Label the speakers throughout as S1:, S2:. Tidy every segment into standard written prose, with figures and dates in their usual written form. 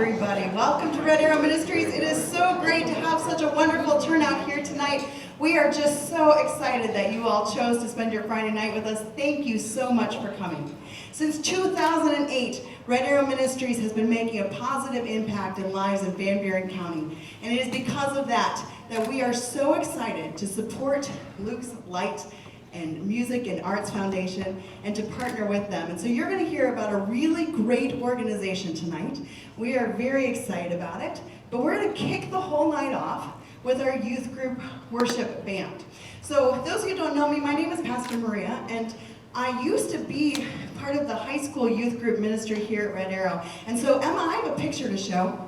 S1: everybody. Welcome to RedArrow Ministries. It is so great to have such a wonderful turnout here tonight. We are just so excited that you all chose to spend your Friday night with us. Thank you so much for coming. Since 2008, RedArrow Ministries has been making a positive impact in lives in Van Buren County. And it is because of that we are so excited to support Luke's Light and Music and Arts Foundation and to partner with them. And so you're going to hear about a really great organization tonight. We are very excited about it, but we're going to kick the whole night off with our youth group worship band. So those of you who don't know me, my name is Pastor Maria, and I used to be part of the high school youth group ministry here at RedArrow. And so Emma, I have a picture to show.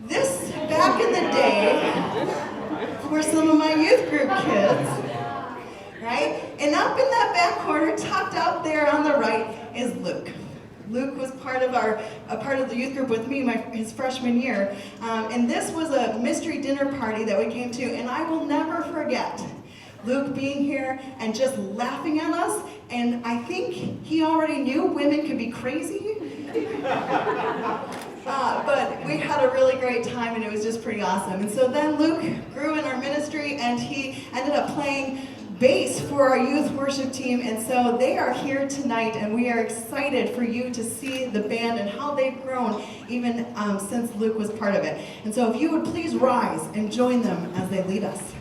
S1: This, back in the day, were some of my youth group kids. Right? And up in that back corner, tucked out there on the right, is Luke. Luke was part of the youth group with me his freshman year. And this was a mystery dinner party that we came to, and I will never forget Luke being here and just laughing at us. And I think he already knew women could be crazy. But we had a really great time, and it was just pretty awesome. And so then Luke grew in our ministry, and he ended up playing bass for our youth worship team, and so they are here tonight, and we are excited for you to see the band and how they've grown even since Luke was part of it. And so if you would please rise and join them as they lead us.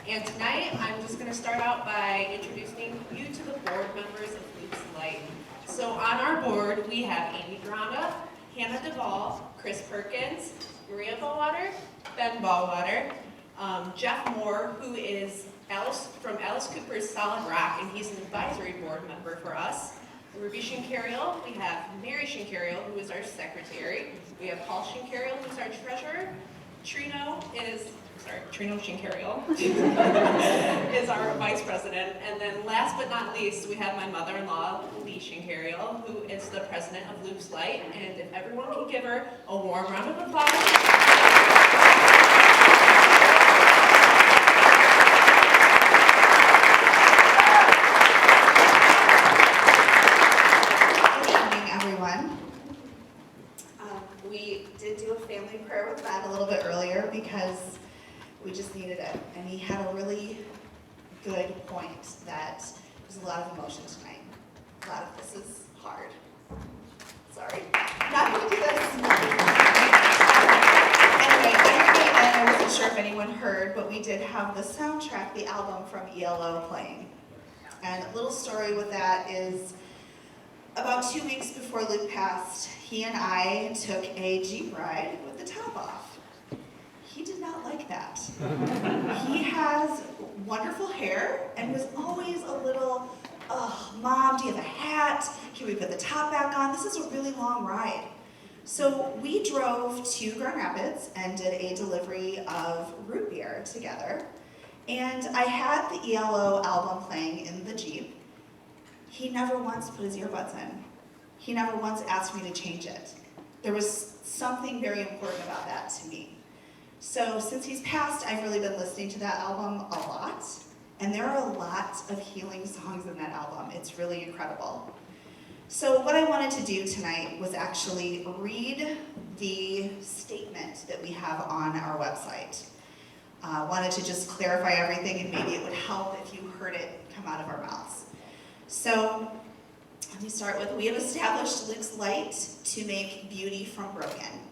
S2: And tonight, I'm just going to start out by introducing you to the board members of Luke's Light. So on our board, we have Amy Granda, Hannah Duvall, Chris Perkins, Maria Ballwater, Ben Ballwater, Jeff Moore, who is from Alice Cooper's Solid Rock, and he's an advisory board member for us. Ruby Shinkariel, we have Mary Shinkariel, who is our secretary. We have Paul Shinkariel, who's our treasurer. Trino Shinkariel is our vice president. And then last but not least, we have my mother-in-law, Lee Shinkariel, who is the president of Luke's Light. And if everyone can give her a warm round of applause.
S1: We did do a family prayer with Matt a little bit earlier because we just needed it. And he had a really good point that there's a lot of emotion tonight. A lot of this is hard. Sorry. Not going to do this. Anyway, I wasn't sure if anyone heard, but we did have the soundtrack, the album from ELO playing. And a little story with that is about 2 weeks before Luke passed, he and I took a Jeep ride with the top off. He did not like that. He has wonderful hair and was always a little, Mom, do you have a hat? Can we put the top back on? This is a really long ride. So we drove to Grand Rapids and did a delivery of root beer together. And I had the ELO album playing in the Jeep. He never once put his earbuds in. He never once asked me to change it. There was something very important about that to me. So since he's passed, I've really been listening to that album a lot. And there are a lot of healing songs in that album. It's really incredible. So what I wanted to do tonight was actually read the statement that we have on our website. Wanted to just clarify everything, and maybe it would help if you heard it come out of our mouths. So let me start with, we have established Luke's Light to make beauty from broken.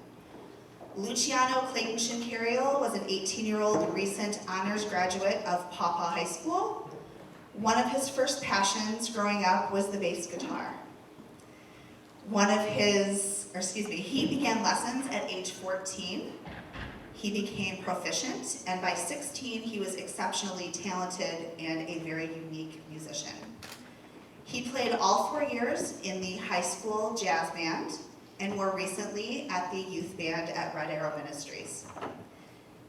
S1: Luciano Clayton Shinkariel was an 18-year-old recent honors graduate of Paw Paw High School. One of his first passions growing up was the bass guitar. He began lessons at age 14. He became proficient, and by 16, he was exceptionally talented and a very unique musician. He played all 4 years in the high school jazz band, and more recently at the youth band at RedArrow Ministries.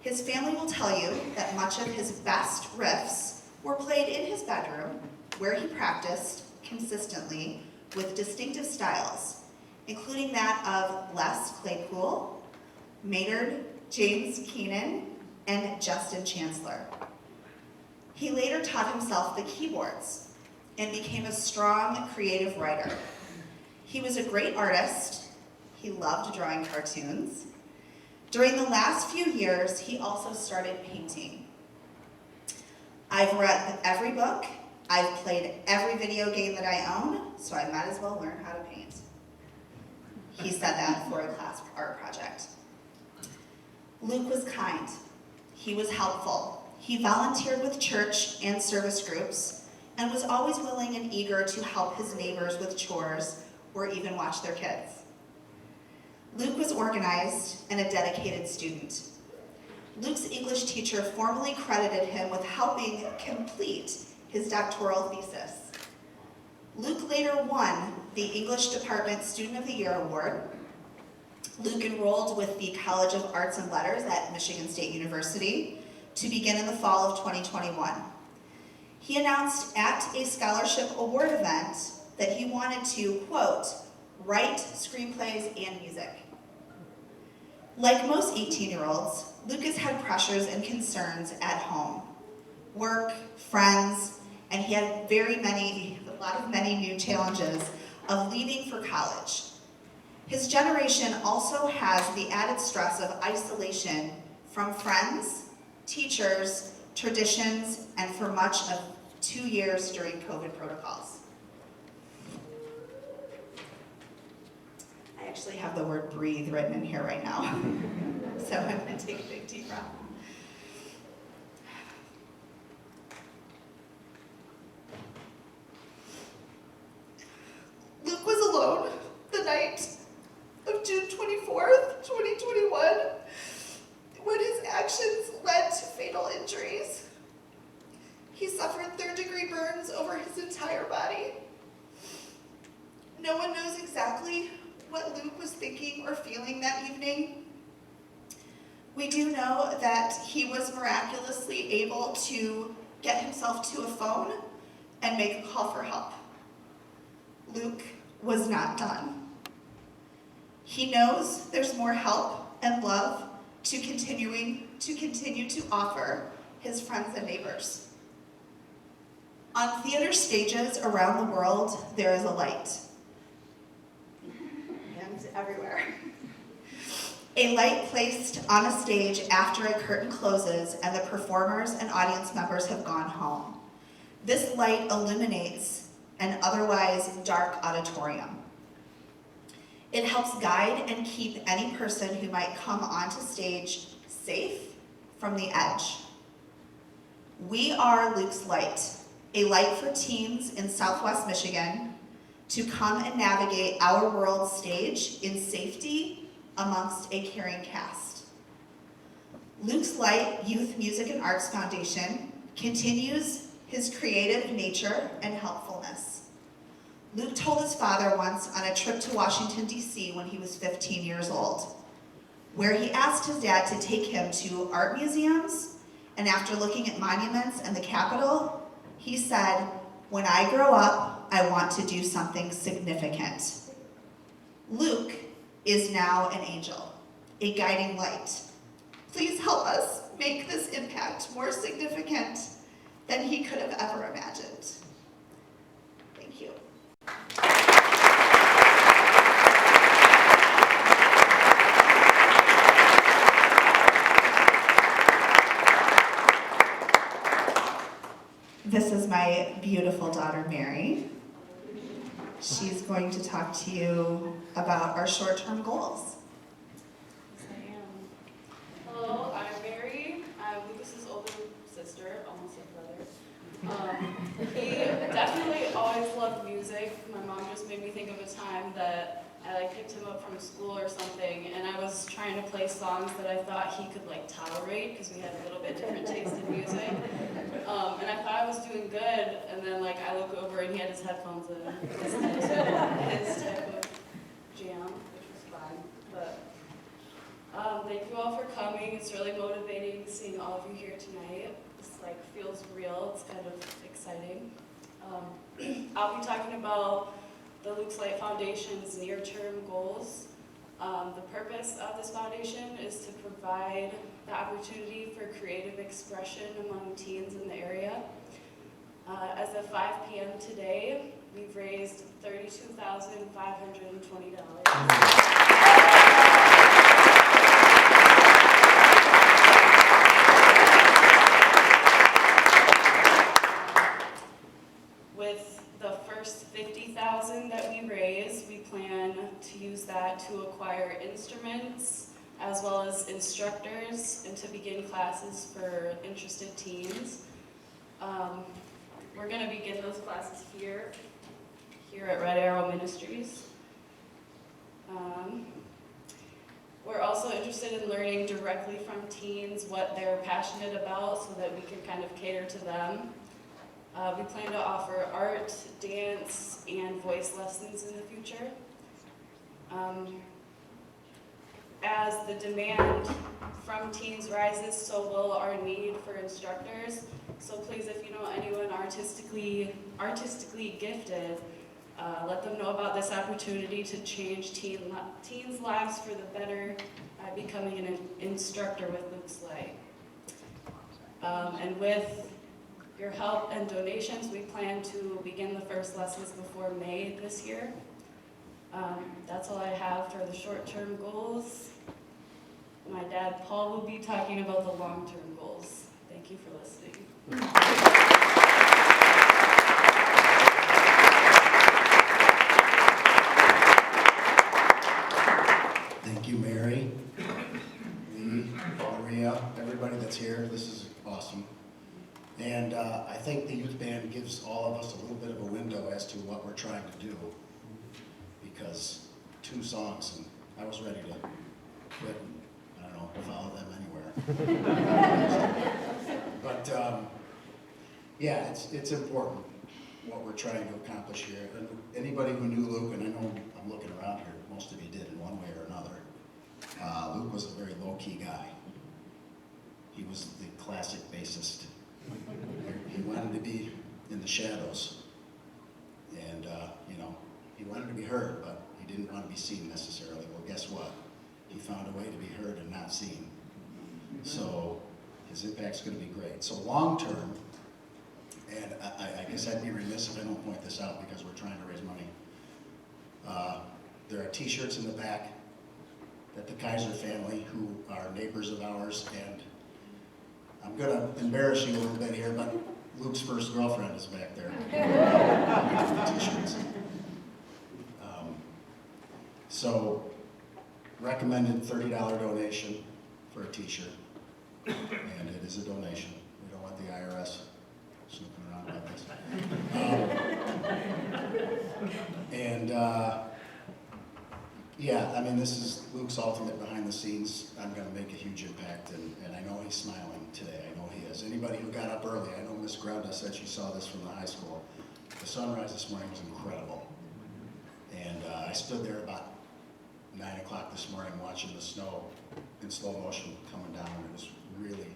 S1: His family will tell you that much of his best riffs were played in his bedroom, where he practiced consistently with distinctive styles, including that of Les Claypool, Maynard James Keenan, and Justin Chancellor. He later taught himself the keyboards and became a strong creative writer. He was a great artist. He loved drawing cartoons. During the last few years, he also started painting. I've read every book. I've played every video game that I own, so I might as well learn how to paint. He said that for a class art project. Luke was kind. He was helpful. He volunteered with church and service groups and was always willing and eager to help his neighbors with chores or even watch their kids. Luke was organized and a dedicated student. Luke's English teacher formally credited him with helping complete his doctoral thesis. Luke later won the English Department Student of the Year Award. Luke enrolled with the College of Arts and Letters at Michigan State University to begin in the fall of 2021. He announced at a scholarship award event that he wanted to, quote, write screenplays and music. Like most 18-year-olds, Lucas had pressures and concerns at home, work, friends, and he had a lot of many new challenges of leaving for college. His generation also has the added stress of isolation from friends, teachers, traditions, and for much of 2 years during COVID protocols. I actually have the word breathe written in here right now. So I'm going to take a big deep breath.
S3: No one knows exactly what Luke was thinking or feeling that evening. We do know that he was miraculously able to get himself to a phone and make a call for help. Luke was not done. He knows there's more help and love to continue to offer his friends and neighbors. On theater stages around the world, there is a light. And everywhere. A light placed on a stage after a curtain closes and the performers and audience members have gone home. This light illuminates an otherwise dark auditorium. It helps guide and keep any person who might come onto stage safe from the edge. We are Luke's light, a light for teens in Southwest Michigan to come and navigate our world stage in safety amongst a caring cast. Luke's Light Youth Music and Arts Foundation continues his creative nature and helpfulness. Luke told his father once on a trip to Washington, D.C. when he was 15 years old, where he asked his dad to take him to art museums, and after looking at monuments and the Capitol, he said, "When I grow up, I want to do something significant." Luke is now an angel, a guiding light. Please help us make this impact more significant than he could have ever imagined. Thank you. This is my beautiful daughter, Mary. She's going to talk to you about our short-term goals.
S4: Yes, I am. Hello, I'm Mary. I'm Lucas's older sister, almost a brother. He definitely always loved music. My mom just made me think of a time that I picked him up from school or something, and I was trying to play songs that I thought he could tolerate because we had a little bit different taste in music. And I thought I was doing good, and then I look over and he had his headphones in, listening to his type of jam, which was fun. But thank you all for coming. It's really motivating seeing all of you here tonight. This feels real. It's kind of exciting. I'll be talking about the Luke's Light Foundation's near-term goals. The purpose of this foundation is to provide the opportunity for creative expression among teens in the area. As of 5 p.m. today, we've raised $32,520. With the first $50,000 that we raise, we plan to use that to acquire instruments as well as instructors and to begin classes for interested teens. We're going to begin those classes here at RedArrow Ministries. We're also interested in learning directly from teens what they're passionate about so that we can kind of cater to them. We plan to offer art, dance, and voice lessons in the future. As the demand from teens rises, so will our need for instructors. So please, if you know anyone artistically gifted, let them know about this opportunity to change teens' lives for the better by becoming an instructor with Luke's Light. And with your help and donations, we plan to begin the first lessons before May this year. That's all I have for the short-term goals. My dad, Paul, will be talking about the long-term goals. Thank you for listening.
S5: Thank you, Mary, Lee, Maria, everybody that's here. This is awesome. And I think the youth band gives all of us a little bit of a window as to what we're trying to do. Because 2 songs, and I was ready to quit and, I don't know, follow them anywhere. But yeah, it's important. what we're trying to accomplish here. And anybody who knew Luke, and I know I'm looking around here, most of you did in one way or another, Luke was a very low-key guy. He was the classic bassist. He wanted to be in the shadows. And, he wanted to be heard, but he didn't want to be seen necessarily. Well, guess what? He found a way to be heard and not seen. So his impact's going to be great. So long term, and I guess I'd be remiss if I don't point this out because we're trying to raise money. There are t-shirts in the back that the Kaiser family, who are neighbors of ours, and I'm going to embarrass you a little bit here, but Luke's first girlfriend is back there. T-shirts. So, recommended $30 donation for a t-shirt, and it is a donation. We don't want the IRS snooping around like this. Yeah, I mean, this is Luke's ultimate behind the scenes. I'm going to make a huge impact, and I know he's smiling today. I know he is. Anybody who got up early, I know Miss Grunda said she saw this from the high school. The sunrise this morning was incredible. And I stood there about 9 o'clock this morning watching the snow in slow motion coming down. It was really,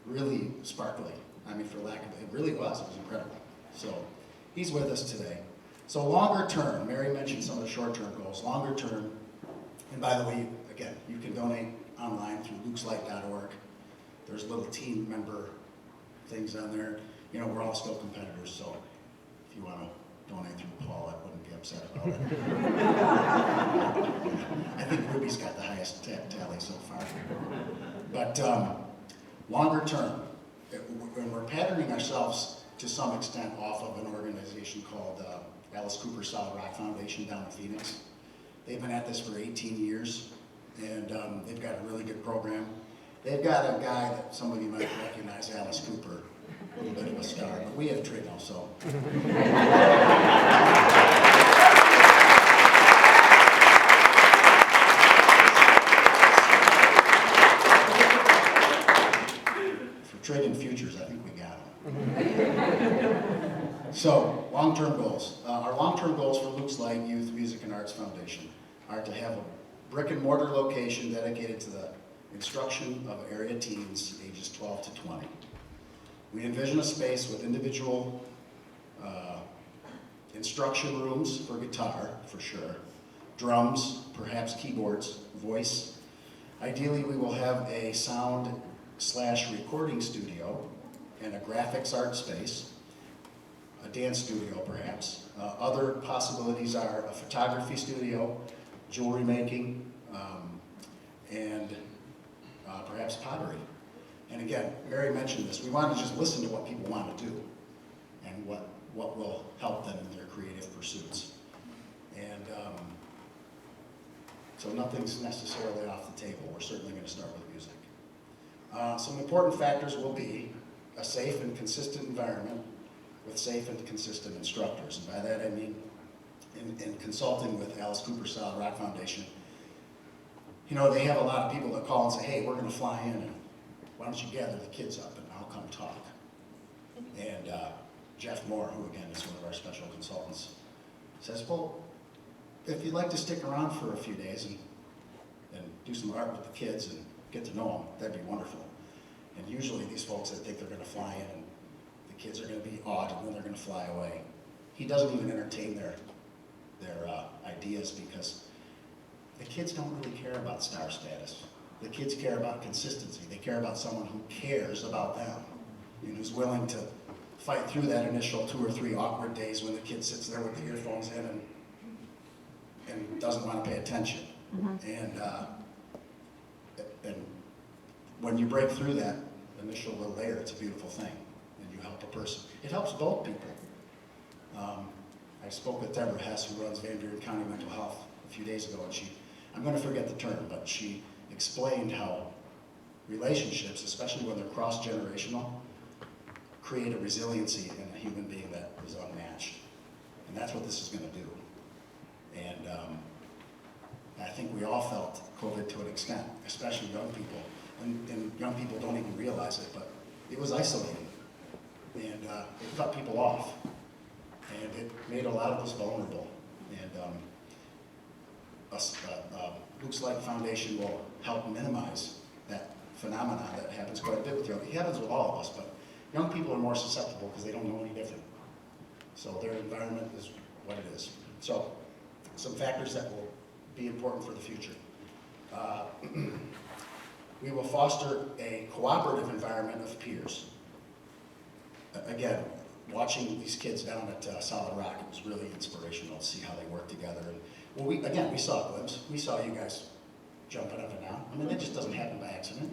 S5: really sparkly. I mean, for lack of it really was. It was incredible. So he's with us today. So longer term, Mary mentioned some of the short-term goals. Longer term, and by the way, again, you can donate online through lukeslight.org. There's little team member things on there. You know, we're all still competitors, so if you want to donate through Paul, I wouldn't be upset about it. I think Ruby's got the highest tally so far. But longer term, when we're patterning ourselves to some extent off of an organization called Alice Cooper Solid Rock Foundation down in Phoenix. They've been at this for 18 years, and they've got a really good program. They've got a guy that somebody might recognize, Alice Cooper, a little bit of a star, but we have Trino, so. For trading futures, I think we got him. So, long-term goals. Our long-term goals for Luke's Light Youth Music and Arts Foundation are to have a brick-and-mortar location dedicated to the instruction of area teens ages 12 to 20. We envision a space with individual instruction rooms for guitar, for sure, drums, perhaps keyboards, voice. Ideally, we will have a sound/recording studio and a graphics art space, a dance studio perhaps. Other possibilities are a photography studio, jewelry making, and perhaps pottery. And again, Mary mentioned this, we want to just listen to what people want to do and what will help them in their creative pursuits. And so nothing's necessarily off the table. We're certainly going to start with music. Some important factors will be a safe and consistent environment with safe and consistent instructors. And by that I mean, in consulting with Alice Cooper Solid Rock Foundation, you know, they have a lot of people that call and say, hey, we're going to fly in, and why don't you gather the kids up and I'll come talk. And Jeff Moore, who again is one of our special consultants, says, well, if you'd like to stick around for a few days and do some art with the kids and get to know them, that'd be wonderful. And usually these folks that think they're going to fly in and the kids are going to be awed and then they're going to fly away. He doesn't even entertain their ideas because the kids don't really care about star status. The kids care about consistency. They care about someone who cares about them and who's willing to fight through that initial 2 or 3 awkward days when the kid sits there with the earphones in and doesn't want to pay attention. Mm-hmm. And when you break through that initial little layer, it's a beautiful thing, and you help a person. It helps both people. I spoke with Deborah Hess, who runs Van Buren County Mental Health, a few days ago, and I'm going to forget the term, but she explained how relationships, especially when they're cross-generational, create a resiliency in a human being that is unmatched. And that's what this is going to do. And I think we all felt COVID to an extent, especially young people. And young people don't even realize it, but it was isolating. And it cut people off. And it made a lot of us vulnerable. And Luke's Light Foundation will help minimize that phenomenon that happens quite a bit with young people. It happens with all of us, but young people are more susceptible because they don't know any different. So their environment is what it is. So some factors that will be important for the future. We will foster a cooperative environment of peers. Again, watching these kids down at Solid Rock, it was really inspirational to see how they work together. And well, we saw a glimpse. We saw you guys jumping up and down. I mean, that just doesn't happen by accident.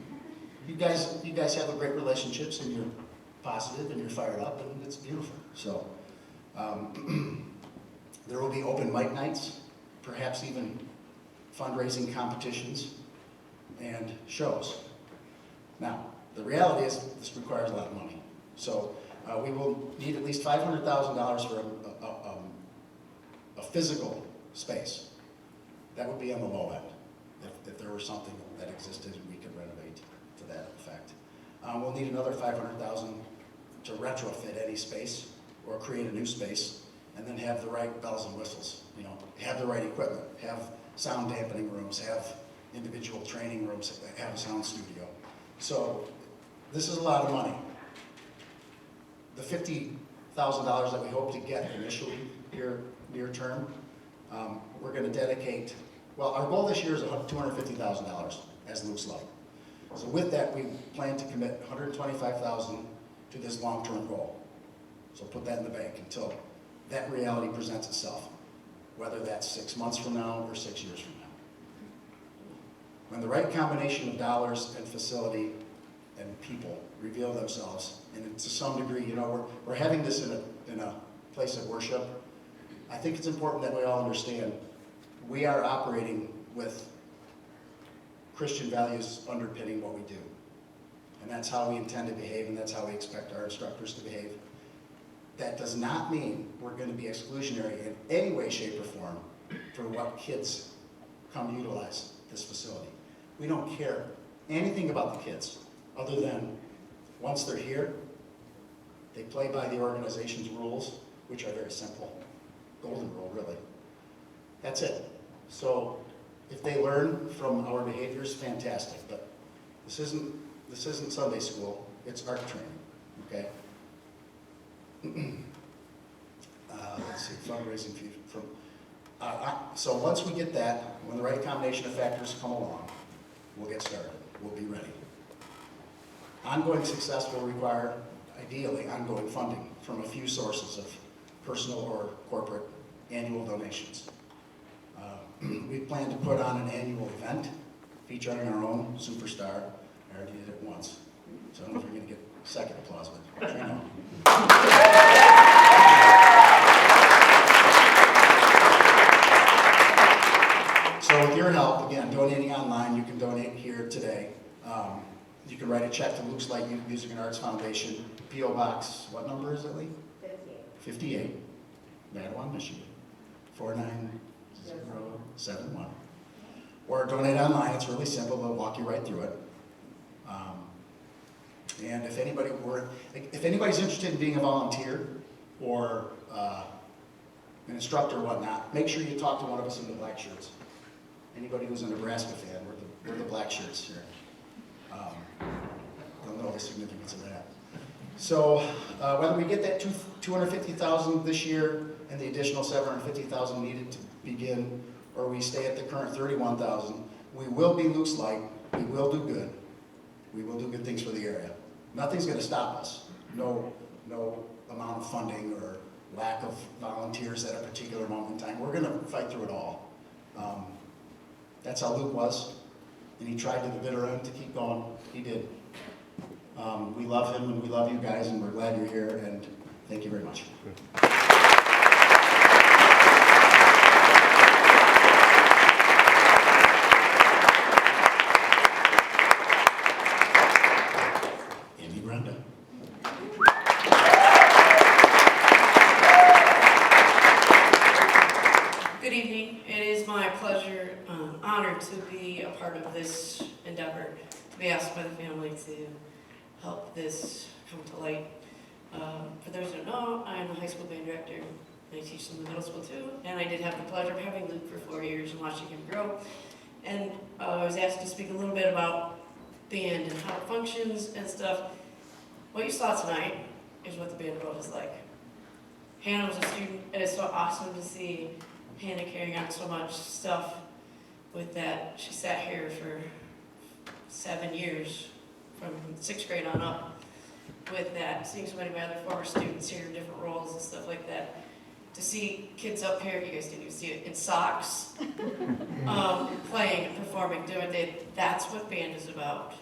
S5: You guys have a great relationships, and you're positive, and you're fired up, and it's beautiful. So there will be open mic nights, perhaps even fundraising competitions and shows. Now, the reality is this requires a lot of money. So we will need at least $500,000 for a physical space. That would be on the low end. If there were something that existed, we could renovate to that effect. We'll need another $500,000 to retrofit any space or create a new space, and then have the right bells and whistles. You know, have the right equipment, have sound dampening rooms, have individual training rooms, have a sound studio. So this is a lot of money. The $50,000 that we hope to get initially here near term, we're going to dedicate, well, our goal this year is $250,000 as Luke's Light. So with that, we plan to commit $125,000 to this long-term goal. So put that in the bank until that reality presents itself, whether that's 6 months from now or 6 years from now. When the right combination of dollars and facility and people reveal themselves, and to some degree, you know, we're having this in a place of worship. I think it's important that we all understand we are operating with Christian values underpinning what we do. And that's how we intend to behave, and that's how we expect our instructors to behave. That does not mean we're going to be exclusionary in any way, shape, or form for what kids come to utilize this facility. We don't care anything about the kids other than once they're here, they play by the organization's rules, which are very simple. Golden rule, really. That's it. So if they learn from our behaviors, fantastic. But this isn't Sunday school. It's art training. Okay. Let's see, fundraising from. So once we get that, when the right combination of factors come along, we'll get started. We'll be ready. Ongoing success will require, ideally, ongoing funding from a few sources of personal or corporate annual donations. We plan to put on an annual event featuring our own superstar. I already did it once, so I don't know if you're going to get second applause, but you know. So with your help, again, donating online, you can donate here today. You can write a check to Luke's Light Youth Music and Arts Foundation, P.O. Box, what number is it, Lee? 58, Mattawan, Michigan, 49071. Or donate online, it's really simple, they'll walk you right through it. And if anybody's interested in being a volunteer or an instructor or whatnot, make sure you talk to one of us in the black shirts. Anybody who's a Nebraska fan, we're the black shirts here. They'll know the significance of that. So whether we get that $250,000 this year and the additional $750,000 needed to begin, or we stay at the current $31,000, we will be Luke's Light. We will do good. We will do good things for the area. Nothing's going to stop us. No amount of funding or lack of volunteers at a particular moment in time. We're going to fight through it all. That's how Luke was, and he tried to the bitter end to keep going. He did. We love him, and we love you guys, and we're glad you're here, and thank you very much. Andy Brenda.
S6: Good evening. It is my pleasure, honor to be a part of this endeavor, to be asked by the family to help this come to light. For those who don't know, I'm the high school band director. I teach in the middle school too, and I did have the pleasure of having Luke for 4 years and watching him grow. And I was asked to speak a little bit about band and how it functions and stuff. What you saw tonight is what the band world is like. Hannah was a student, and it's so awesome to see Hannah carrying out so much stuff with that. She sat here for 7 years, from 6th grade on up, with that. Seeing so many of my other former students here in different roles and stuff like that. To see kids up here, you guys didn't even see it, in socks, playing and performing, doing it. That's what band is about.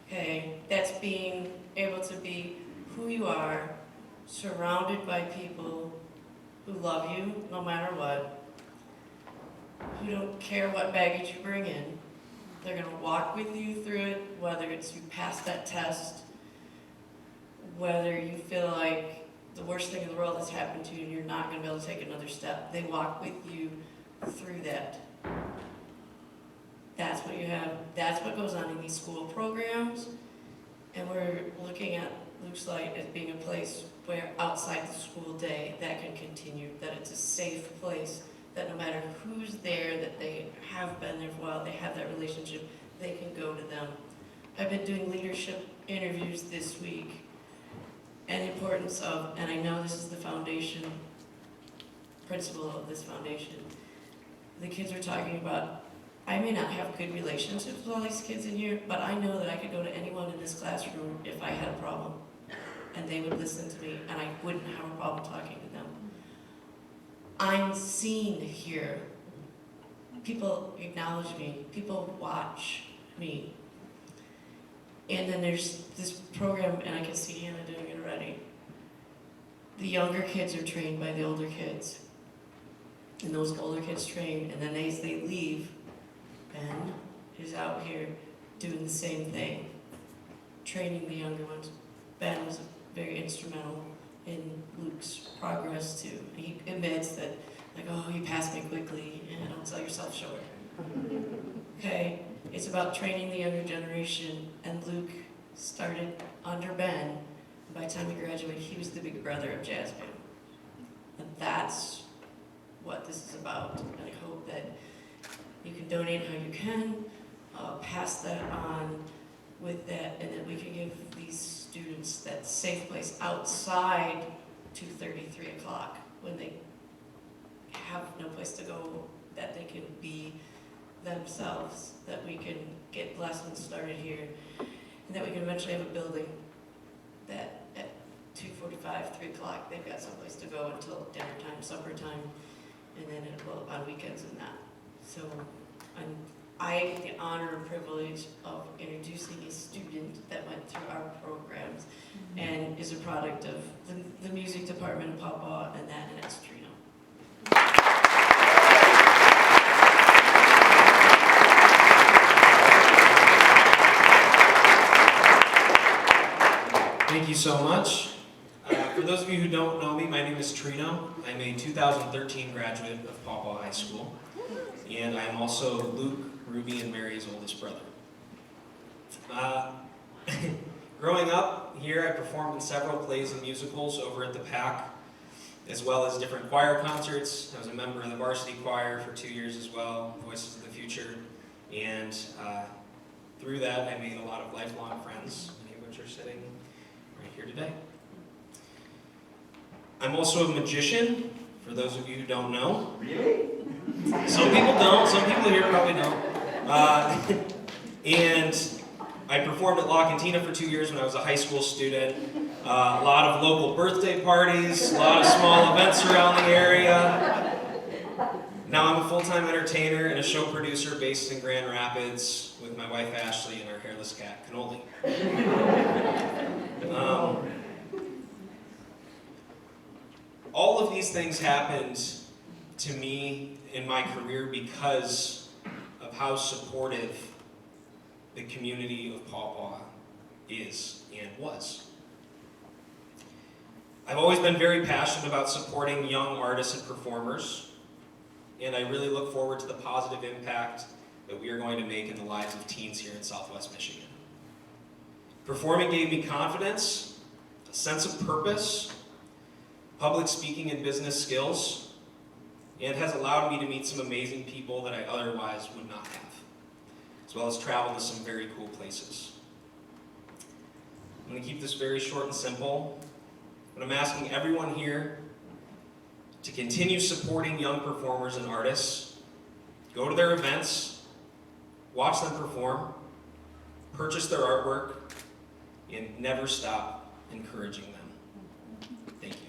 S6: Okay, that's being able to be who you are, surrounded by people who love you no matter what, who don't care what baggage you bring in. They're gonna walk with you through it, whether it's you pass that test, whether you feel like the worst thing in the world has happened to you and you're not gonna be able to take another step. They walk with you through that. That's what you have, that's what goes on in these school programs. And we're looking at Luke's Light as being a place where outside the school day that can continue, that it's a safe place, that no matter who's there, that they have been there for a while, they have that relationship, they can go to them. I've been doing leadership interviews this week, and the importance of, and I know this is the foundation, principle of this foundation, the kids are talking about, I may not have good relationships with all these kids in here, but I know that I could go to anyone in this classroom if I had a problem, and they would listen to me, and I wouldn't have a problem talking to them. I'm seen here. People acknowledge me. People watch me. And then there's this program, and I can see Hannah doing it already. The younger kids are trained by the older kids. And those older kids train, and then as they leave, Ben is out here doing the same thing, training the younger ones. Ben was very instrumental in Luke's progress too. He admits that, like, oh, you passed me quickly, and don't sell yourself short. Okay, it's about training the younger generation, and Luke started under Ben, and by the time he graduated, he was the big brother of jazz band. And that's what this is about, and I hope that you can donate how you can, pass that on with that, and that we can give these students that safe place outside 2:30, 3 o'clock, when they have no place to go, that they can be themselves, that we can get lessons started here, and that we can eventually have a building that at 2:45, 3 o'clock, they've got someplace to go until dinner time, supper time, and then on weekends and that. So I get the honor and privilege of introducing a student that went through our programs and is a product of the music department of Pawpaw, and that's Trina.
S7: Thank you so much. For those of you who don't know me, my name is Trino. I'm a 2013 graduate of Pawpaw High School, and I'm also Luke, Ruby, and Mary's oldest brother. Growing up here, I performed in several plays and musicals over at the PAC, as well as different choir concerts. I was a member of the varsity choir for 2 years as well, Voices of the Future, and through that I made a lot of lifelong friends, many of which are sitting right here today. I'm also a magician, for those of you who don't know. Really? Some people don't, some people here probably don't. And I performed at La Cantina for 2 years when I was a high school student. A lot of local birthday parties, a lot of small events around the area. Now I'm a full-time entertainer and a show producer based in Grand Rapids with my wife Ashley and our hairless cat, Cannoli. All of these things happened to me in my career because of how supportive the community of Pawpaw is and was. I've always been very passionate about supporting young artists and performers, and I really look forward to the positive impact that we are going to make in the lives of teens here in Southwest Michigan. Performing gave me confidence, a sense of purpose, public speaking and business skills, and has allowed me to meet some amazing people that I otherwise would not have, as well as travel to some very cool places. I'm going to keep this very short and simple, but I'm asking everyone here to continue supporting young performers and artists. Go to their events, watch them perform, purchase their artwork, and never stop encouraging them. Thank you.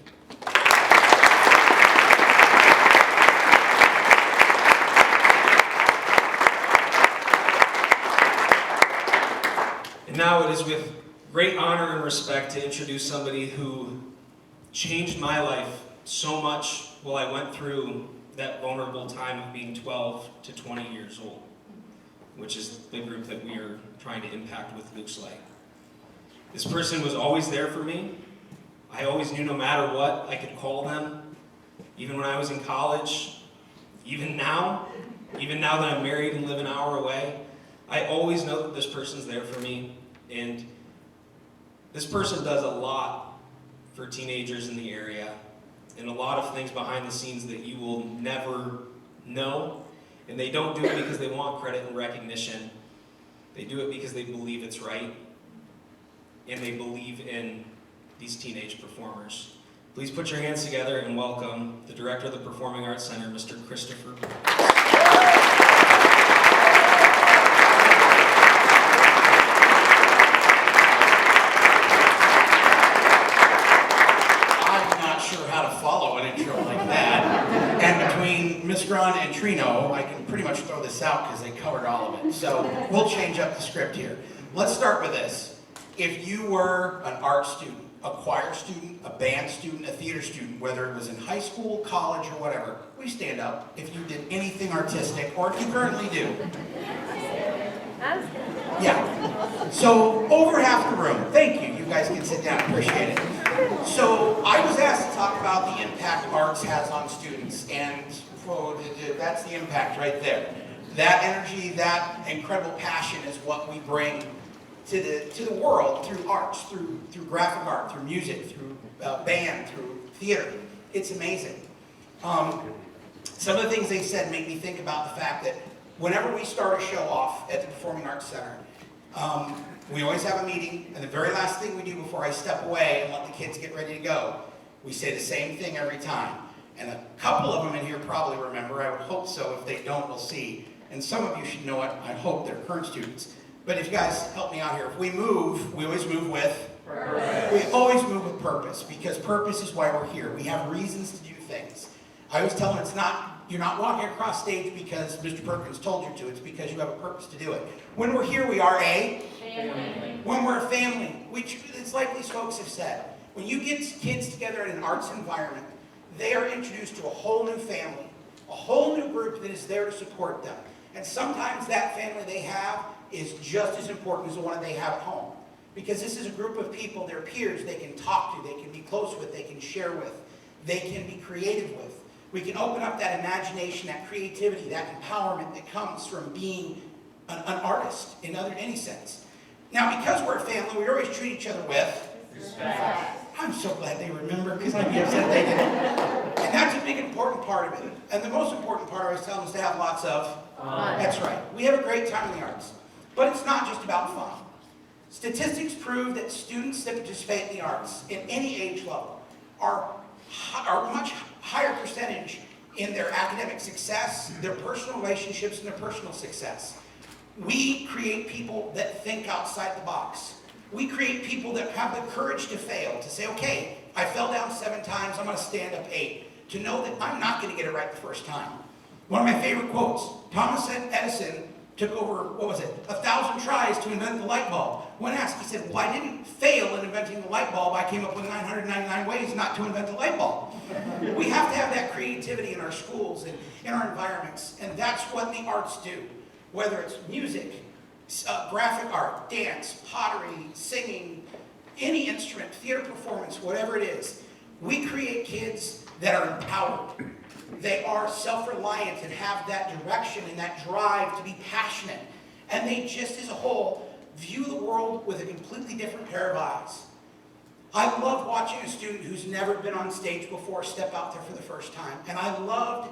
S7: And now it is with great honor and respect to introduce somebody who changed my life so much while I went through that vulnerable time of being 12 to 20 years old, which is the group that we are trying to impact with Luke's Light. This person was always there for me. I always knew no matter what, I could call them, even when I was in college, even now that I'm married and live an hour away. I always know that this person's there for me, and this person does a lot for teenagers in the area, and a lot of things behind the scenes that you will never know. And they don't do it because they want credit and recognition. They do it because they believe it's right, and they believe in these teenage performers. Please put your hands together and welcome the director of the Performing Arts Center, Mr. Christopher.
S8: And Trino, I can pretty much throw this out because they covered all of it. So we'll change up the script here. Let's start with this. If you were an art student, a choir student, a band student, a theater student, whether it was in high school, college, or whatever, we stand up if you did anything artistic, or if you currently do. Yeah. So over half the room. Thank you. You guys can sit down. Appreciate it. So I was asked to talk about the impact arts has on students, and that's the impact right there. That energy, that incredible passion is what we bring to the world through arts, through graphic art, through music, through band, through theater. It's amazing. Some of the things they said make me think about the fact that whenever we start a show off at the Performing Arts Center, we always have a meeting, and the very last thing we do before I step away and let the kids get ready to go, we say the same thing every time. And a couple of them in here probably remember. I would hope so. If they don't, we'll see. And some of you should know it. I hope they're current students. But if you guys help me out here, if we move, we always move with purpose. We always move with purpose, because purpose is why we're here. We have reasons to do things. I always tell them you're not walking across stage because Mr. Perkins told you to. It's because you have a purpose to do it. When we're here, we are a family. When we're a family, which it's like these folks have said. When you get kids together in an arts environment, they are introduced to a whole new family, a whole new group that is there to support them. And sometimes that family they have is just as important as the one they have at home. Because this is a group of people, their peers, they can talk to, they can be close with, they can share with, they can be creative with. We can open up that imagination, that creativity, that empowerment that comes from being an artist in any sense. Now, because we're a family, we always treat each other with respect. I'm so glad they remember, because I'd be upset they didn't. And that's a big important part of it. And the most important part, I always tell them, is to have lots of fun. That's right. We have a great time in the arts. But it's not just about fun. Statistics prove that students that participate in the arts, in any age level, are much higher percentage in their academic success, their personal relationships, and their personal success. We create people that think outside the box. We create people that have the courage to fail, to say, okay, I fell down 7 times, I'm going to stand up 8. To know that I'm not going to get it right the first time. One of my favorite quotes, Thomas Edison took over, 1,000 tries to invent the light bulb. When asked, he said, well, I didn't fail in inventing the light bulb, I came up with 999 ways not to invent the light bulb. We have to have that creativity in our schools and in our environments, and that's what the arts do. Whether it's music, graphic art, dance, pottery, singing, any instrument, theater performance, whatever it is, we create kids that are empowered. They are self-reliant and have that direction and that drive to be passionate. And they just as a whole view the world with a completely different pair of eyes. I love watching a student who's never been on stage before step out there for the first time. And I loved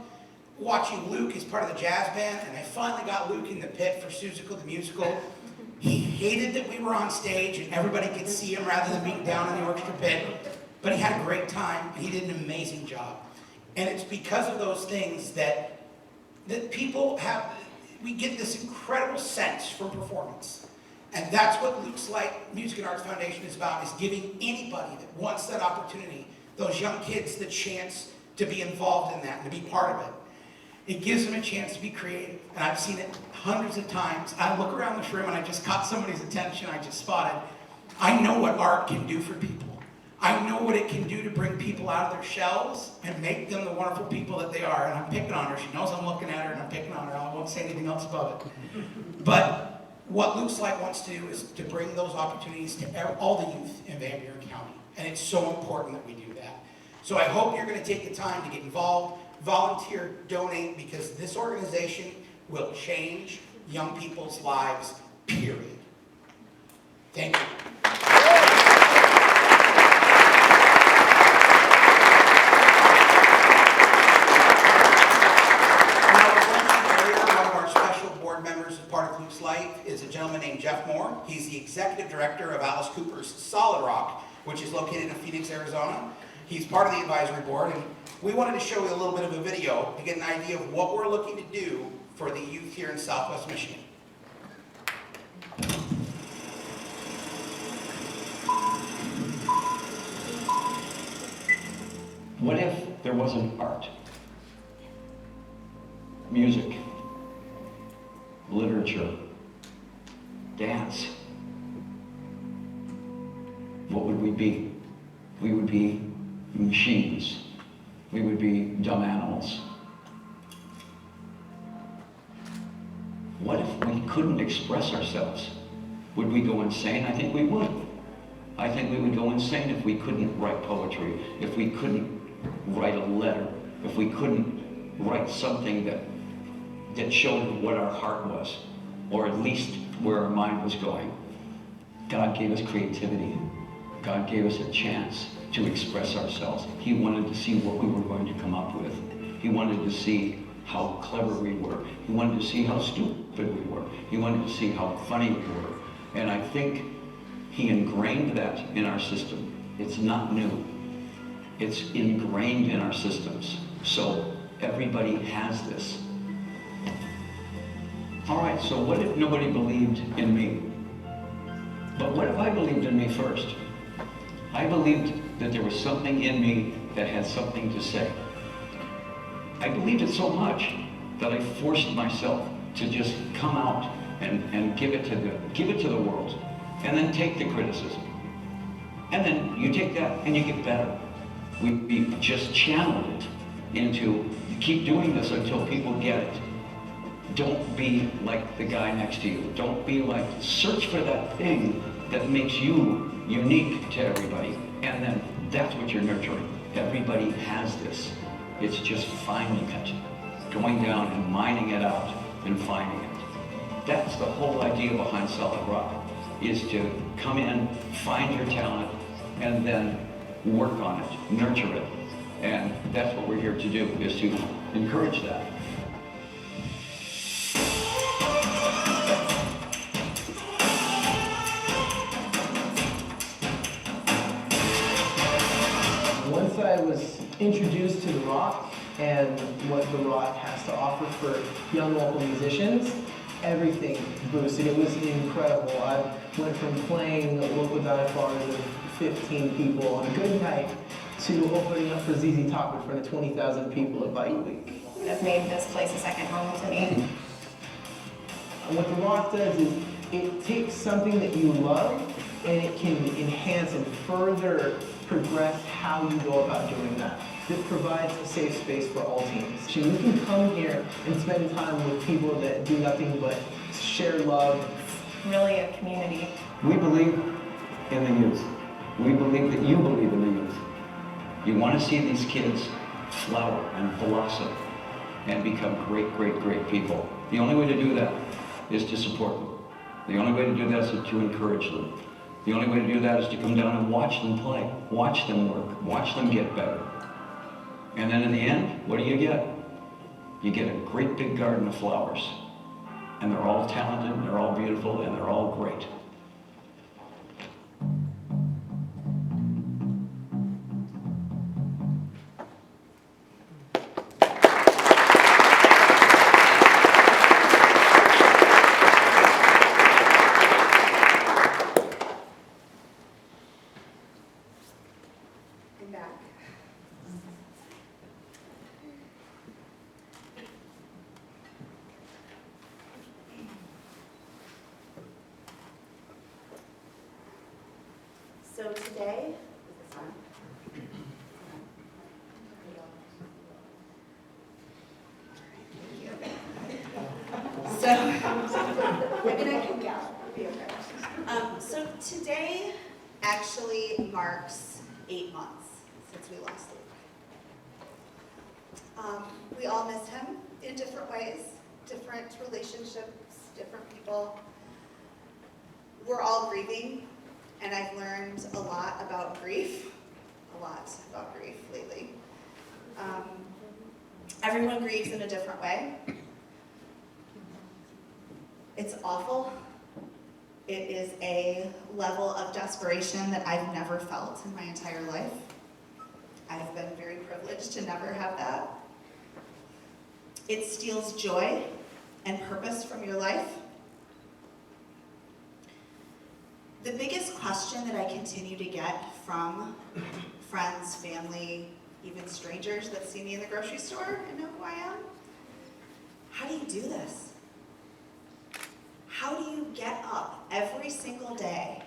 S8: watching Luke as part of the jazz band, and I finally got Luke in the pit for Susical the Musical. He hated that we were on stage and everybody could see him rather than being down in the orchestra pit, but he had a great time and he did an amazing job. And it's because of those things that people have, we get this incredible sense from performance. And that's what Luke's Light Music and Arts Foundation is about, is giving anybody that wants that opportunity, those young kids, the chance to be involved in that and to be part of it. It gives them a chance to be creative. And I've seen it hundreds of times. I look around this room and I just caught somebody's attention I just spotted. I know what art can do for people. I know what it can do to bring people out of their shells and make them the wonderful people that they are. And I'm picking on her. She knows I'm looking at her and I'm picking on her. I won't say anything else about it. But what Luke's Light wants to do is to bring those opportunities to all the youth in Van Buren County. And it's so important that we do that. So I hope you're going to take the time to get involved, volunteer, donate, because this organization will change young people's lives, period. Thank you. Is a gentleman named Jeff Moore. He's the executive director of Alice Cooper's Solid Rock, which is located in Phoenix, Arizona. He's part of the advisory board, and we wanted to show you a little bit of a video to get an idea of what we're looking to do for the youth here in Southwest Michigan.
S9: What if there wasn't art, music, literature, dance? What would we be? We would be machines. We would be dumb animals. What if we couldn't express ourselves? Would we go insane? I think we would. I think we would go insane if we couldn't write poetry, if we couldn't write a letter, if we couldn't write something that showed what our heart was, or at least where our mind was going. God gave us creativity. God gave us a chance to express ourselves. He wanted to see what we were going to come up with. He wanted to see how clever we were. He wanted to see how stupid we were. He wanted to see how funny we were. And I think he ingrained that in our system. It's not new. It's ingrained in our systems. So everybody has this. All right, so what if nobody believed in me? But what if I believed in me first? I believed that there was something in me that had something to say. I believed it so much that I forced myself to just come out and give it to the world, and then take the criticism. And then you take that and you get better. We just channeled it into, keep doing this until people get it. Don't be like the guy next to you. Don't be like, search for that thing that makes you unique to everybody. And then that's what you're nurturing. Everybody has this. It's just finding it, going down and mining it out and finding it. That's the whole idea behind Solid Rock, is to come in, find your talent, and then work on it, nurture it. And that's what we're here to do, is to encourage that.
S10: Once I was introduced to the Rock and what the Rock has to offer for young local musicians, everything boosted. It was incredible. I went from playing local dive bars of 15 people on a good night to opening up for ZZ Top in front of 20,000 people at Bike Week.
S11: I've made this place a second home to me.
S10: And what the Rock does is it takes something that you love and it can enhance and further progress how you go about doing that. This provides a safe space for all teams. So you can come here and spend time with people that do nothing but share love.
S11: Really a community.
S9: We believe in the youth. We believe that you believe in the youth. You want to see these kids flower and blossom and become great, great, great people. The only way to do that is to support them. The only way to do that is to encourage them. The only way to do that is to come down and watch them play, watch them work, watch them get better. And then in the end, what do you get? You get a great big garden of flowers. And they're all talented, and they're all beautiful, and they're all great.
S3: I'm back. So today, is this on? So, I mean, I can go. It'll be okay. So today actually marks 8 months since we lost Luke. We all miss him in different ways, different relationships, different people. We're all grieving, and I've learned a lot about grief lately. Everyone grieves in a different way. It's awful. It is a level of desperation that I've never felt in my entire life. I've been very privileged to never have that. It steals joy and purpose from your life. The biggest question that I continue to get from friends, family, even strangers that see me in the grocery store and know who I am, how do you do this? How do you get up every single day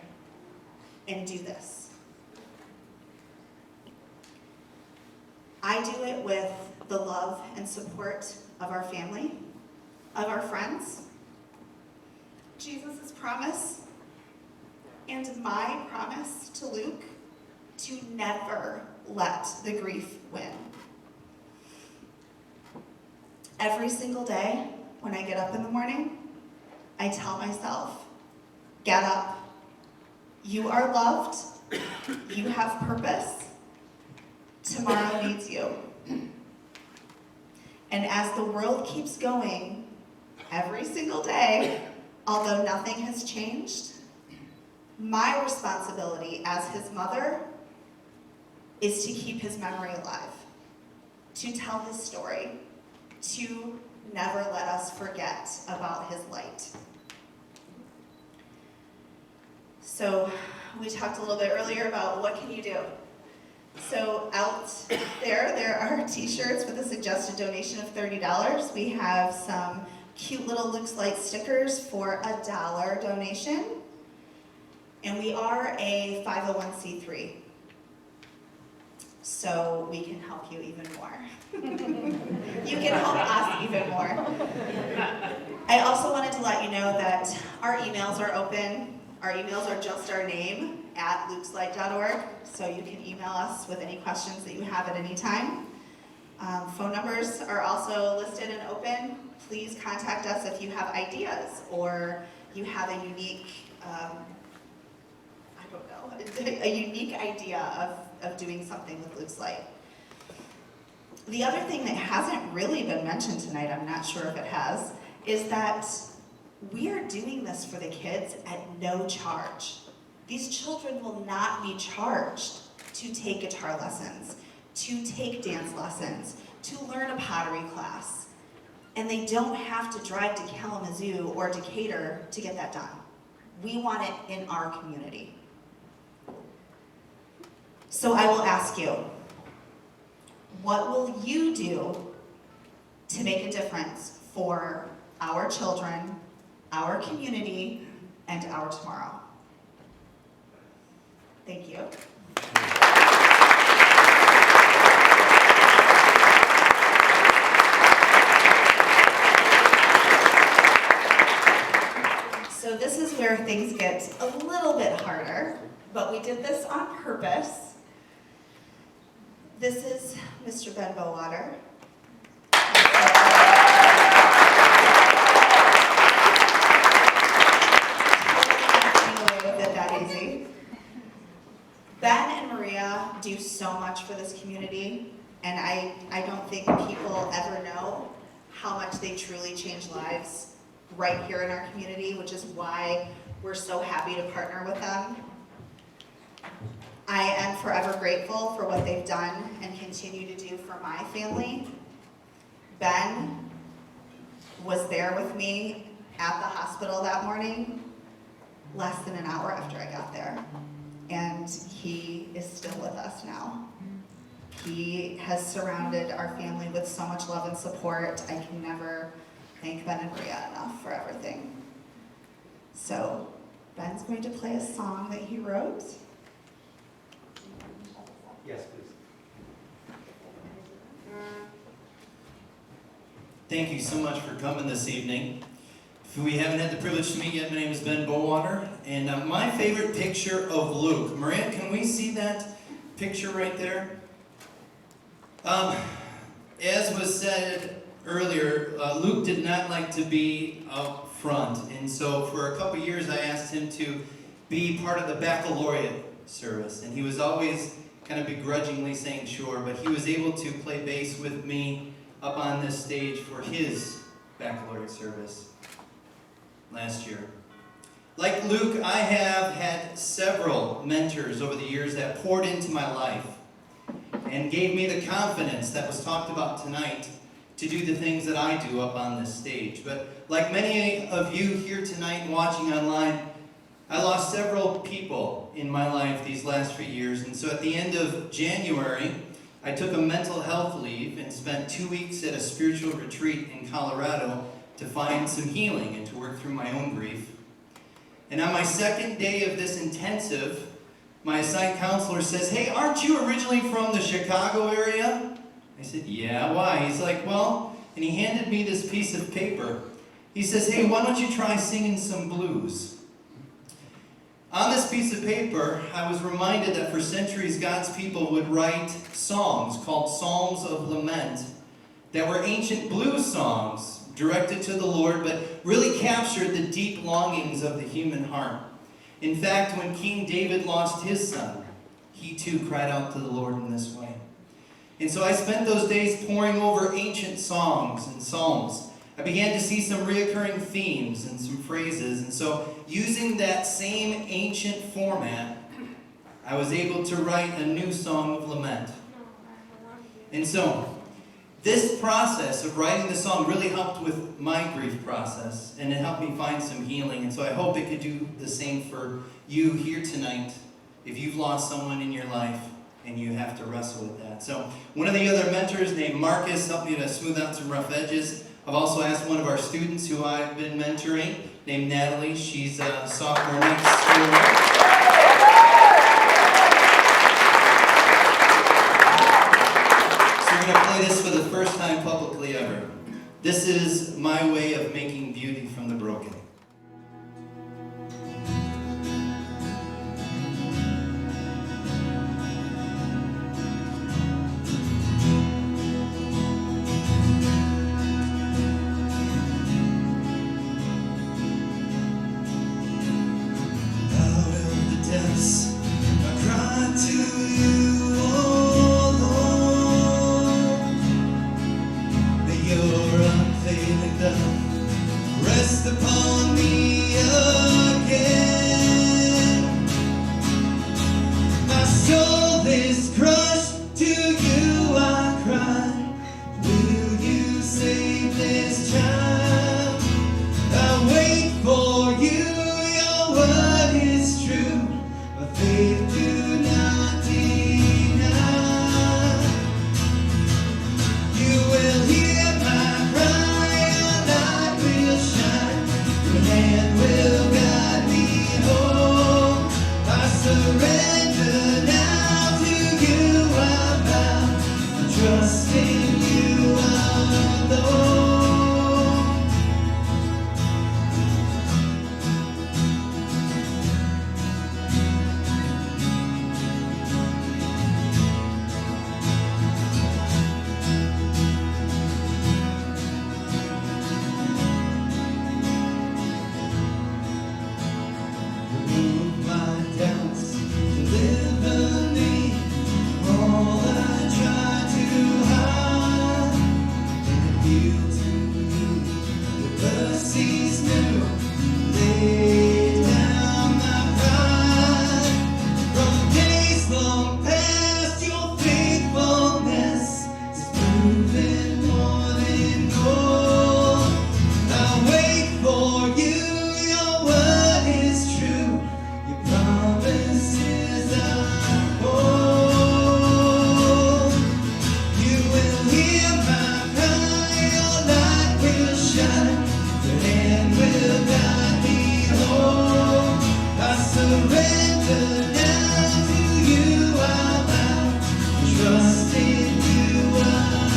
S3: and do this? I do it with the love and support of our family, of our friends, Jesus' promise, and my promise to Luke to never let the grief win. Every single day when I get up in the morning, I tell myself, get up. You are loved. You have purpose. Tomorrow needs you. And as the world keeps going, every single day, although nothing has changed, my responsibility as his mother is to keep his memory alive, to tell his story, to never let us forget about his light. So we talked a little bit earlier about what can you do. So out there are t-shirts with a suggested donation of $30. We have some cute little Luke's Light stickers for a $1 donation. And we are a 501c3. So we can help you even more. You can help us even more. I also wanted to let you know that our emails are open. Our emails are just our name @lukeslight.org, so you can email us with any questions that you have at any time. Phone numbers are also listed and open. Please contact us if you have ideas or you have a unique, a unique idea of doing something with Luke's Light. The other thing that hasn't really been mentioned tonight, I'm not sure if it has, is that we are doing this for the kids at no charge. These children will not be charged to take guitar lessons, to take dance lessons, to learn a pottery class. And they don't have to drive to Kalamazoo or Decatur to get that done. We want it in our community. So I will ask you, what will you do to make a difference for our children, our community, and our tomorrow? Thank you. So this is where things get a little bit harder, but we did this on purpose. This is Mr. Ben Bowater. Away with it that easy. ever know how much they truly change lives right here in our community, which is why we're so happy to partner with them. I am forever grateful for what they've done and continue to do for my family. Ben was there with me at the hospital that morning, less than an hour after I got there. And he is still with us now. He has surrounded our family with so much love and support. I can never thank Ben and Bria enough for everything. So, Ben's going to play a song that he wrote.
S12: Yes, please. Thank you so much for coming this evening. If we haven't had the privilege to meet yet, my name is Ben Bowater, and my favorite picture of Luke. Maria, can we see that picture right there? As was said earlier, Luke did not like to be up front, and so for a couple years I asked him to be part of the baccalaureate service, and he was always kind of begrudgingly saying sure, but he was able to play bass with me up on this stage for his baccalaureate service last year. Like Luke, I have had several mentors over the years that poured into my life and gave me the confidence that was talked about tonight to do the things that I do up on this stage. But like many of you here tonight and watching online, I lost several people in my life these last few years, and so at the end of January, I took a mental health leave and spent 2 weeks at a spiritual retreat in Colorado to find some healing and to work through my own grief. And on my second day of this intensive, my assigned counselor says, "Hey, aren't you originally from the Chicago area?" I said, "Yeah, why?" He's like, "Well," and he handed me this piece of paper. He says, "Hey, why don't you try singing some blues?" On this piece of paper, I was reminded that for centuries God's people would write songs called Psalms of Lament that were ancient blues songs directed to the Lord, but really captured the deep longings of the human heart. In fact, when King David lost his son, he too cried out to the Lord in this way. And so I spent those days poring over ancient songs and psalms. I began to see some reoccurring themes and some phrases, and so using that same ancient format, I was able to write a new song of lament. And so, this process of writing the song really helped with my grief process, and it helped me find some healing, and so I hope it could do the same for you here tonight if you've lost someone in your life and you have to wrestle with that. So, one of the other mentors named Marcus helped me to smooth out some rough edges. I've also asked one of our students who I've been mentoring, named Natalie. She's a sophomore next school year. So we're going to play this for the first time publicly ever. This is my way of making beauty from the broken.
S13: Rest upon
S12: yield to you. Your mercy's new. Lay down my pride. From days long past, your faithfulness is proving more than gold. I'll wait for you, your word is true. Your promises are whole. You will hear my cry, your light will shine. Your hand will guide me home. I surrender now to you, I bow. Trust in you alone.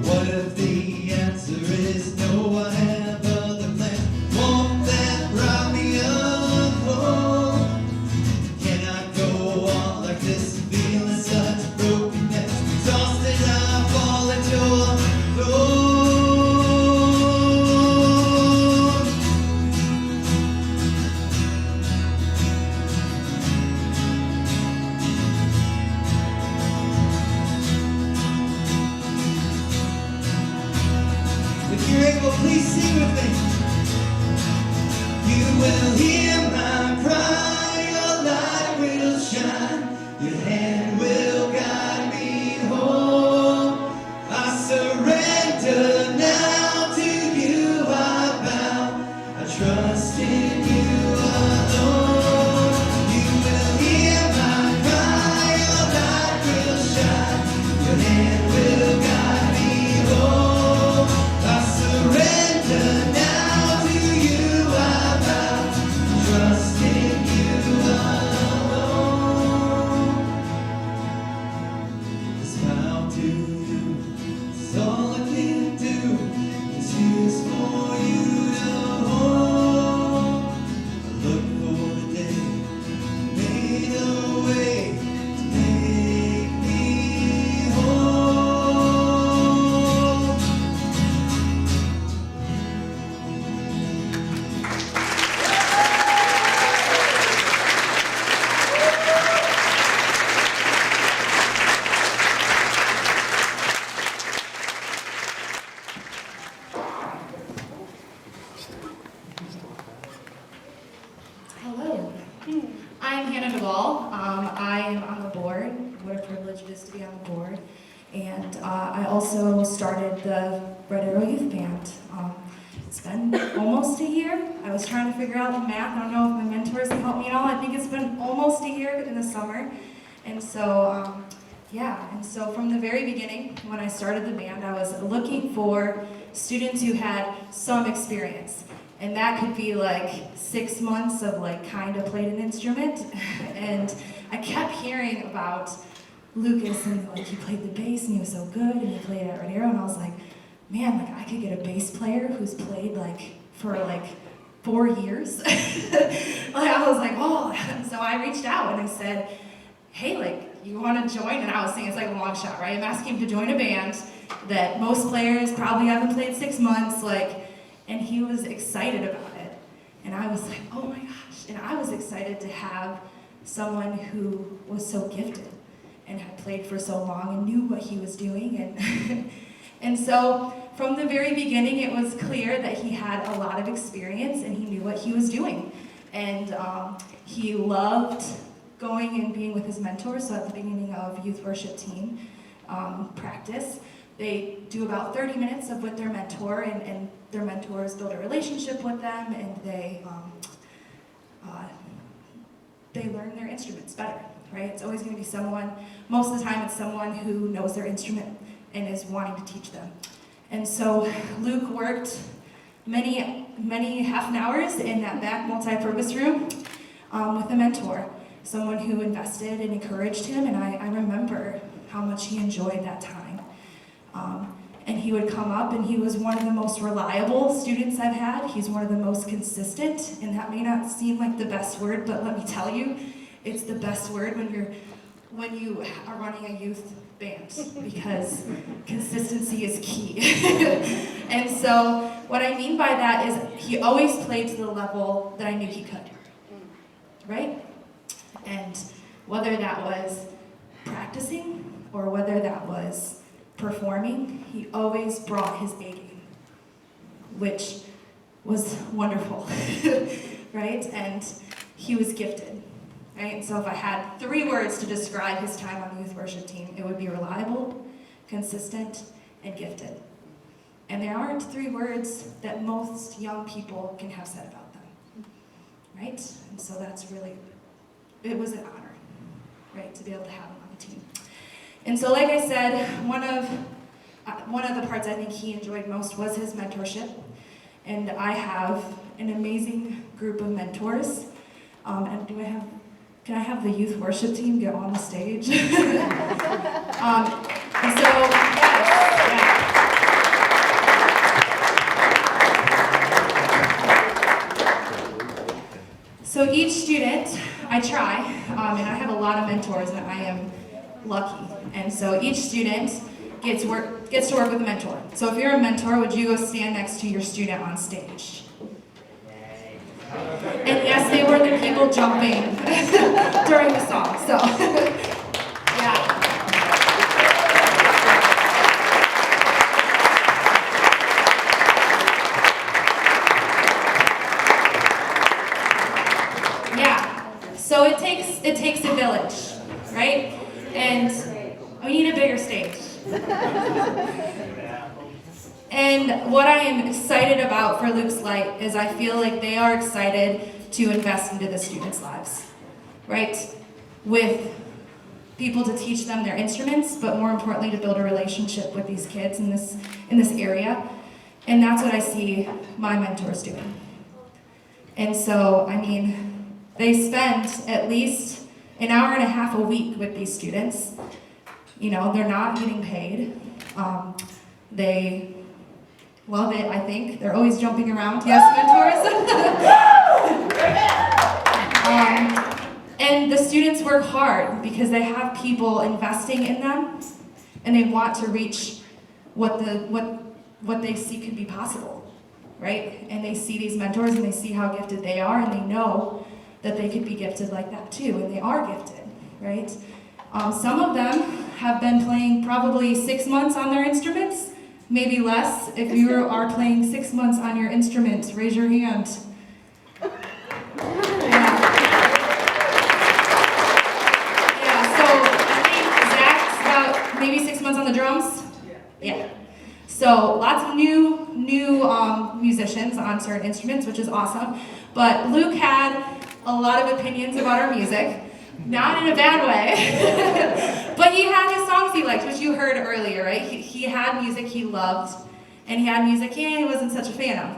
S12: What if the answer is no, I have other plans? Won't that rob me of hope? Can I go on like this, feeling such brokenness? Exhausted, I fall at your throne. If you're able, please sing with me. You will hear my cry, your light will shine, your hand will guide me home. I surrender now to you, I bow. I trust in you alone. You will hear my cry, your light will shine, your hand will guide me home. I surrender now to you, I bow. Trust in you alone. This vow to you is all I can do. It's years for you to hold. I look for the day you made a way to make me whole.
S13: Hello, I'm Hannah Duvall. I am on the board. What a privilege it is to be on the board. And I also started the RedArrow Youth Band. It's been almost a year. I was trying to figure out the math. I don't know if my mentors can help me at all. I think it's been almost a year in the summer. And so, and so from the very beginning, when I started the band, I was looking for students who had some experience. And that could be like 6 months of like kind of played an instrument. And I kept hearing about Lucas and like he played the bass and he was so good and he played at RedArrow and I was like, man, like I could get a bass player who's played like for like 4 years. Like I was like, oh, and so I reached out and I said, hey, like you want to join? And I was saying it's like a long shot, right? I'm asking him to join a band that most players probably haven't played 6 months, like. And he was excited about it. And I was like, oh my gosh. And I was excited to have someone who was so gifted and had played for so long and knew what he was doing. And, and so from the very beginning, it was clear that he had a lot of experience and he knew what he was doing. And he loved going and being with his mentor. So at the beginning of youth worship team practice, they do about 30 minutes of with their mentor, and their mentors build a relationship with them, and they learn their instruments better, right? It's always going to be someone, most of the time it's someone who knows their instrument and is wanting to teach them. And so Luke worked many half an hours in that back multi-purpose room with a mentor, someone who invested and encouraged him, and I remember how much he enjoyed that time. And he would come up, and he was one of the most reliable students I've had. He's one of the most consistent, and that may not seem like the best word, but let me tell you, it's the best word when you're when you are running a youth band, because consistency is key. And so what I mean by that is he always played to the level that I knew he could, right? And whether that was practicing or whether that was performing, he always brought his A game, which was wonderful, right? And he was gifted. Right? So if I had 3 words to describe his time on the youth worship team, it would be reliable, consistent, and gifted. And there aren't 3 words that most young people can have said about them, right? And so that's really, it was an honor, right, to be able to have him on the team. And so like I said, one of the parts I think he enjoyed most was his mentorship. And I have an amazing group of mentors. And can I have the youth worship team get on the stage? And so, yes. So each student, I try, and I have a lot of mentors, and I am lucky. And so each student gets to work with a mentor. So if you're a mentor, would you go stand next to your student on stage? And yes, they were the people jumping during the song, so, yeah. Yeah, so it takes a village, right? And we need a bigger stage. And what I am excited about for Luke's Light is I feel like they are excited to invest into the students' lives, right? With people to teach them their instruments, but more importantly to build a relationship with these kids in this area. And that's what I see my mentors doing. And so, I mean, they spend at least an hour and a half a week with these students. You know, they're not getting paid. They love it, I think. They're always jumping around. Yes, mentors? And the students work hard because they have people investing in them, and they want to reach what they see could be possible, right? And they see these mentors, and they see how gifted they are, and they know that they could be gifted like that too, and they are gifted, right? Some of them have been playing probably 6 months on their instruments, maybe less. If you are playing 6 months on your instrument, raise your hand. Yeah, so I think Zach's about maybe 6 months on the drums. Yeah. So lots of new musicians on certain instruments, which is awesome. But Luke had a lot of opinions about our music. Not in a bad way, but he had his songs he liked, which you heard earlier, right? He had music he loved, and he had music he wasn't such a fan of.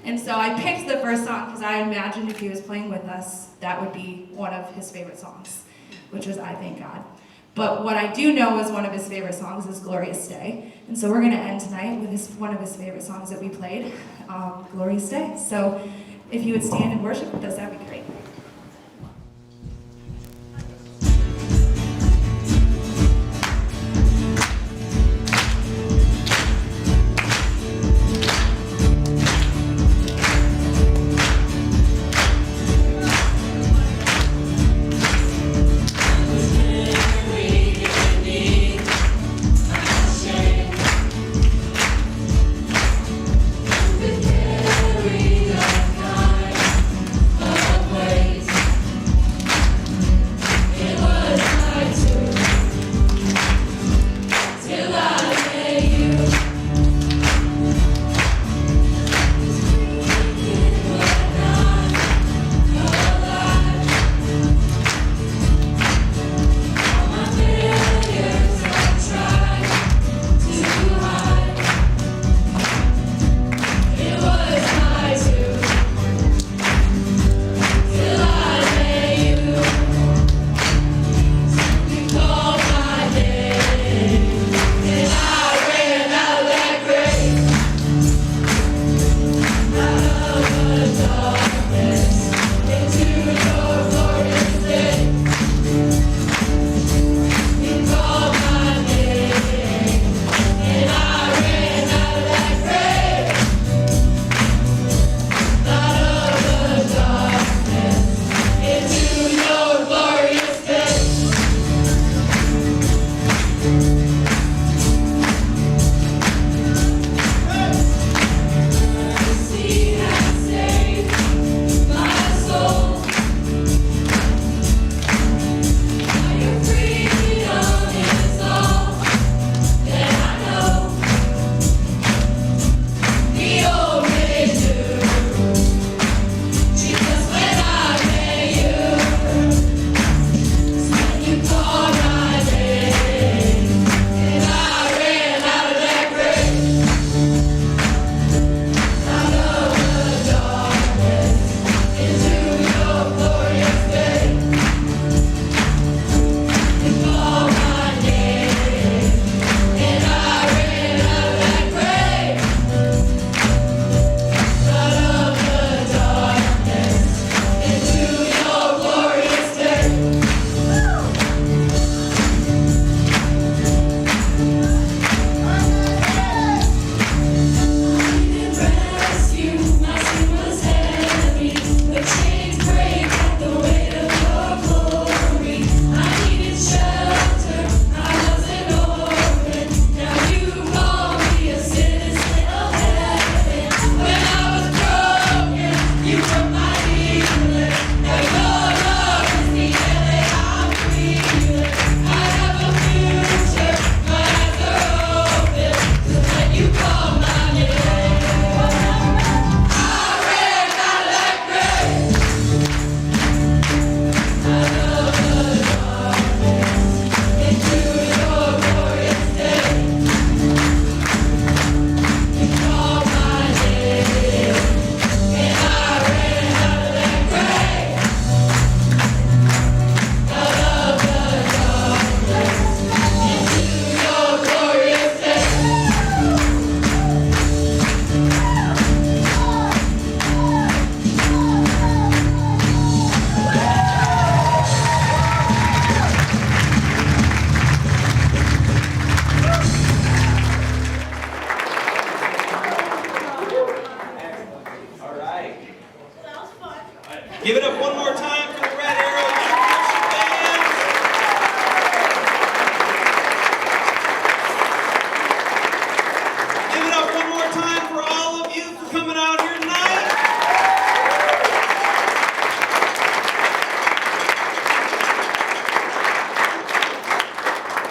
S13: And so I picked the first song because I imagined if he was playing with us, that would be one of his favorite songs, which was I Thank God. But what I do know is one of his favorite songs is Glorious Day. And so we're going to end tonight with one of his favorite songs that we played, Glorious Day. So if you would stand and worship with us, that would be great.
S14: Away.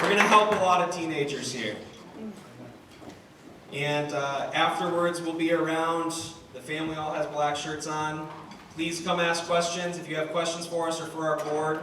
S7: We're gonna help a lot of teenagers here. And afterwards, we'll be around. The family all has black shirts on. Please come ask questions if you have questions for us or for our board.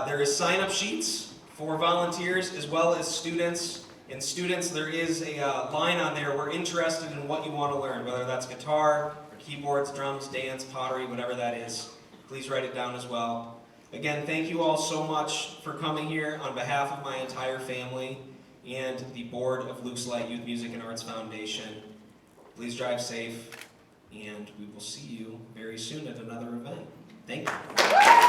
S7: There is sign-up sheets for volunteers as well as students. And students, there is a line on there. We're interested in what you want to learn, whether that's guitar, or keyboards, drums, dance, pottery, whatever that is. Please write it down as well. Again, thank you all so much for coming here on behalf of my entire family and the board of Luke's Light Youth Music and Arts Foundation. Please drive safe, and we will see you very soon at another event. Thank you.